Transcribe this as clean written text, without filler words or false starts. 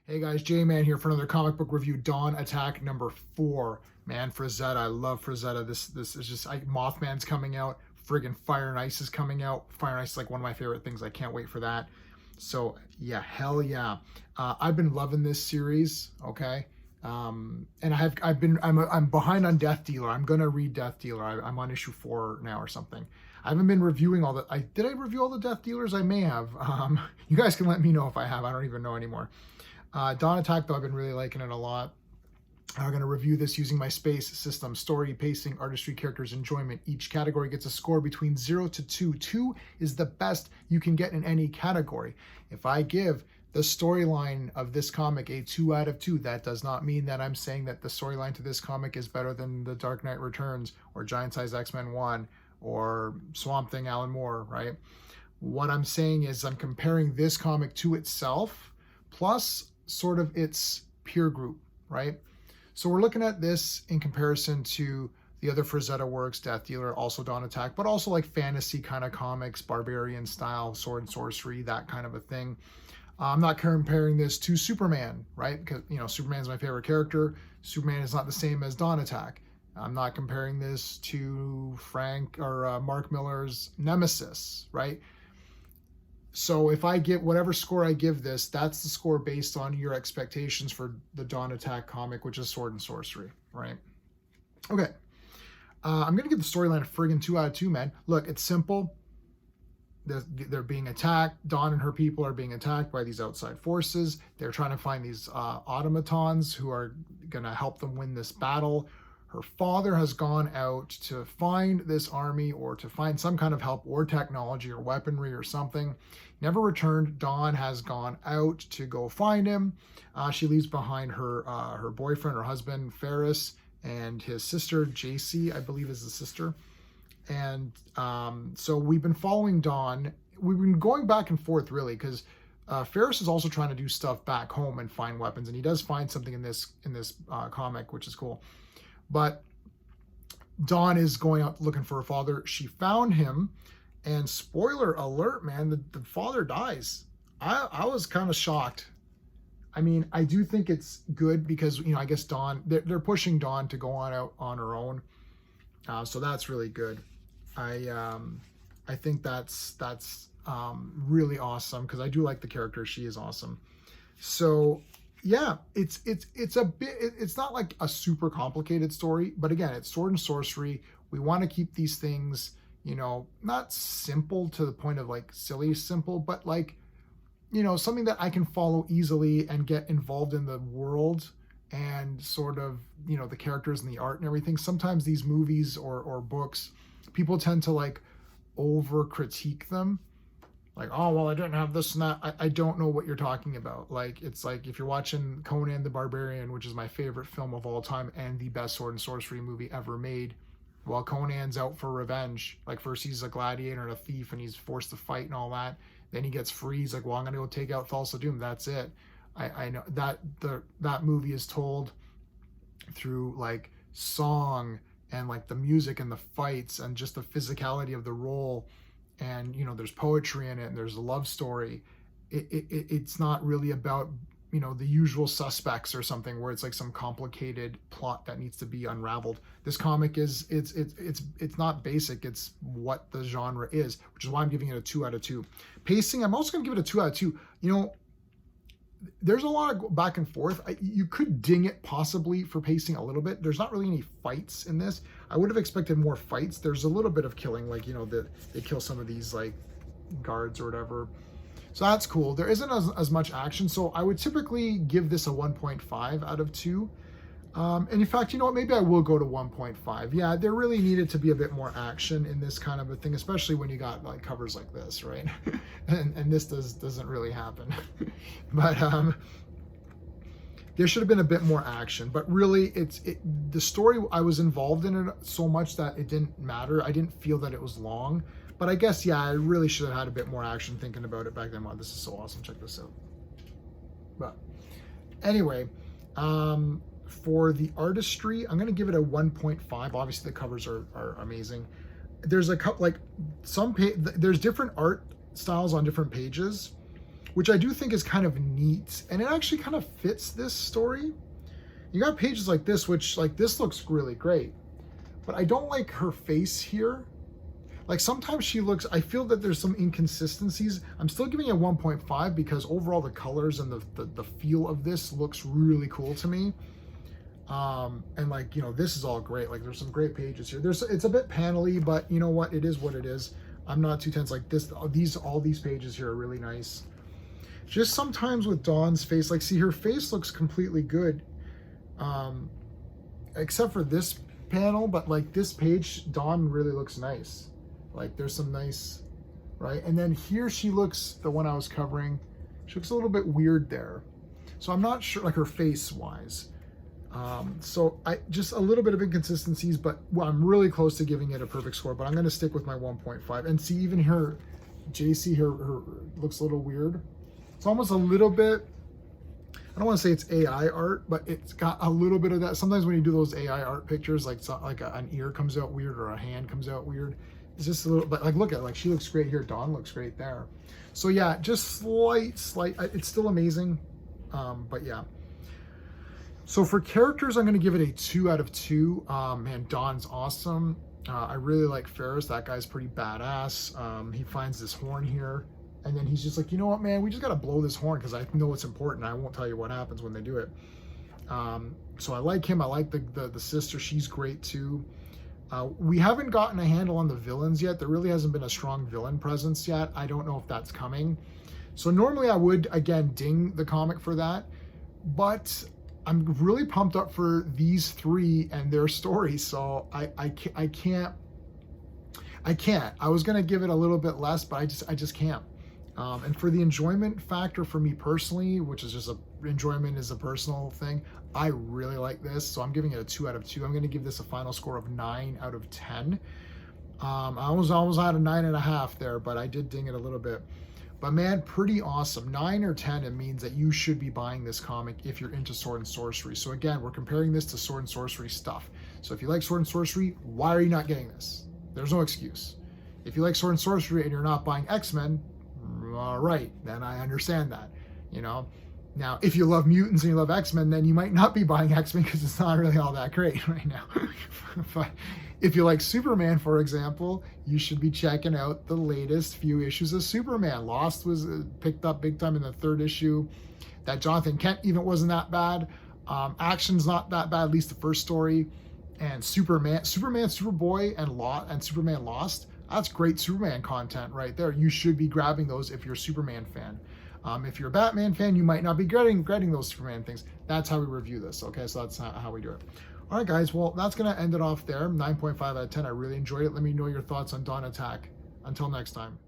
Hey guys, J-Man here for another comic book review, Dawn Attack number 4. Man, Frazetta, I love Frazetta. This is just, Mothman's coming out, friggin' Fire and Ice is coming out. Fire and Ice is like one of my favorite things. I can't wait for that. So yeah, hell yeah. I've been loving this series, okay? And I'm behind on Death Dealer. I'm gonna read Death Dealer. I'm on issue 4 now or something. I haven't been reviewing all the, did I review all the Death Dealers? I may have. You guys can let me know if I have. I don't even know anymore. Dawn Attack, though, I've been really liking it a lot. I'm going to review this using my space system: story, pacing, artistry, characters, enjoyment. Each category gets a score between 0 to 2. 2 is the best you can get in any category. If I give the storyline of this comic a 2 out of 2, that does not mean that I'm saying that the storyline to this comic is better than The Dark Knight Returns or Giant Size X-Men 1 or Swamp Thing Alan Moore, right? What I'm saying is I'm comparing this comic to itself plus sort of its peer group, right? So we're looking at this in comparison to the other Frazetta works, Death Dealer, also Dawn Attack, but also like fantasy kind of comics, barbarian style, sword and sorcery, that kind of a thing. I'm not comparing this to Superman, right? Because, you know, Superman's my favorite character. Superman is not the same as Dawn Attack. I'm not comparing this to Mark Millar's Nemesis, right? So if I get whatever score I give this, that's the score based on your expectations for the Dawn Attack comic, which is sword and sorcery, right? Okay. I'm going to give the storyline a friggin' 2 out of 2, man. Look, it's simple. They're being attacked. Dawn and her people are being attacked by these outside forces. They're trying to find these automatons who are going to help them win this battle. Her father has gone out to find this army or to find some kind of help or technology or weaponry or something. Never returned. Dawn has gone out to go find him. She leaves behind her boyfriend, her husband, Ferris, and his sister, JC, I believe is the sister. And so we've been following Dawn. We've been going back and forth, really, because Ferris is also trying to do stuff back home and find weapons. And he does find something in this comic, which is cool. But Dawn is going out looking for her father. She found him, and spoiler alert, man, the father dies. I was kind of shocked. I mean, I do think it's good because, you know, I guess Dawn, they're pushing Dawn to go on out on her own. So that's really good. I think that's really awesome because I do like the character. She is awesome. So yeah, it's not like a super complicated story, but again, it's sword and sorcery. We want to keep these things, you know, not simple to the point of like silly simple, but like, you know, something that I can follow easily and get involved in the world and sort of, you know, the characters and the art and everything. Sometimes these movies or books, people tend to like over critique them. Like, oh, well, I didn't have this and that. I don't know what you're talking about. Like, it's like if you're watching Conan the Barbarian, which is my favorite film of all time and the best sword and sorcery movie ever made, while Conan's out for revenge. Like, first he's a gladiator and a thief and he's forced to fight and all that. Then he gets free. He's like, well, I'm going to go take out Thulsa Doom. That's it. I know that movie is told through like song and like the music and the fights and just the physicality of the role. And, you know, there's poetry in it and there's a love story. It's not really about, you know, the usual suspects or something where it's like some complicated plot that needs to be unraveled. This comic is, it's not basic. It's what the genre is, which is why I'm giving it a 2 out of 2. Pacing, I'm also going to give it a 2 out of 2. You know, there's a lot of back and forth. You could ding it possibly for pacing a little bit. There's not really any fights in this. I would have expected more fights. There's a little bit of killing, like, you know, they kill some of these like guards or whatever. So that's cool. There isn't as much action. So I would typically give this a 1.5 out of 2. And in fact, you know what, maybe I will go to 1.5. Yeah, there really needed to be a bit more action in this kind of a thing, especially when you got like covers like this, right? and this doesn't really happen. But there should have been a bit more action. But really, the story, I was involved in it so much that it didn't matter. I didn't feel that it was long. But I guess, yeah, I really should have had a bit more action thinking about it back then. Wow, this is so awesome. Check this out. But anyway, for the artistry, I'm going to give it a 1.5. Obviously, the covers are amazing. There's a couple, like there's different art styles on different pages. which I do think is kind of neat. And it actually kind of fits this story. You got pages like this, which like this looks really great. But I don't like her face here. Like sometimes she looks, I feel that there's some inconsistencies. I'm still giving it 1.5 because overall the colors and the feel of this looks really cool to me. And like, you know, this is all great. Like there's some great pages here. It's a bit panely, but you know what? It is what it is. I'm not too tense. Like this, all these pages here are really nice. Just sometimes with Dawn's face, like see her face looks completely good. Except for this panel, but like this page, Dawn really looks nice. Like there's some nice, right? And then here she looks, the one I was covering, she looks a little bit weird there. So I'm not sure, like her face wise. So I just a little bit of inconsistencies, but well, I'm really close to giving it a perfect score, but I'm going to stick with my 1.5. And see, even her, JC, her looks a little weird. It's almost a little bit, I don't want to say it's AI art, but it's got a little bit of that. Sometimes when you do those AI art pictures, like an ear comes out weird or a hand comes out weird. It's just a little, but like look at it, like she looks great here. Dawn looks great there. So yeah, just slight, it's still amazing. But yeah. So for characters, I'm going to give it a 2 out of 2. Man, Dawn's awesome. I really like Ferris. That guy's pretty badass. He finds this horn here. And then he's just like, you know what, man, we just got to blow this horn because I know it's important. I won't tell you what happens when they do it. So I like him. I like the sister. She's great too. We haven't gotten a handle on the villains yet. There really hasn't been a strong villain presence yet. I don't know if that's coming. So normally I would, again, ding the comic for that. But I'm really pumped up for these three and their stories. So I can't. I was going to give it a little bit less, but I just can't. And for the enjoyment factor for me personally, which is just enjoyment is a personal thing, I really like this. So I'm giving it a 2 out of 2. I'm going to give this a final score of 9 out of 10. I was almost at a 9.5 there, but I did ding it a little bit. But man, pretty awesome. 9 or 10, it means that you should be buying this comic if you're into sword and sorcery. So again, we're comparing this to sword and sorcery stuff. So if you like sword and sorcery, why are you not getting this? There's no excuse. If you like sword and sorcery and you're not buying X-Men, all right, then I understand that, you know. Now, if you love mutants and you love X-Men, then you might not be buying X-Men because it's not really all that great right now. But if you like Superman, for example, you should be checking out the latest few issues of Superman. Lost was picked up big time in the 3rd issue. That Jonathan Kent even wasn't that bad. Action's not that bad, at least the first story. And Superman, Superboy, and Superman Lost. That's great Superman content right there. You should be grabbing those if you're a Superman fan. If you're a Batman fan, you might not be getting those Superman things. That's how we review this, okay? So that's how we do it. All right, guys. Well, that's going to end it off there. 9.5 out of 10. I really enjoyed it. Let me know your thoughts on Dawn Attack. Until next time.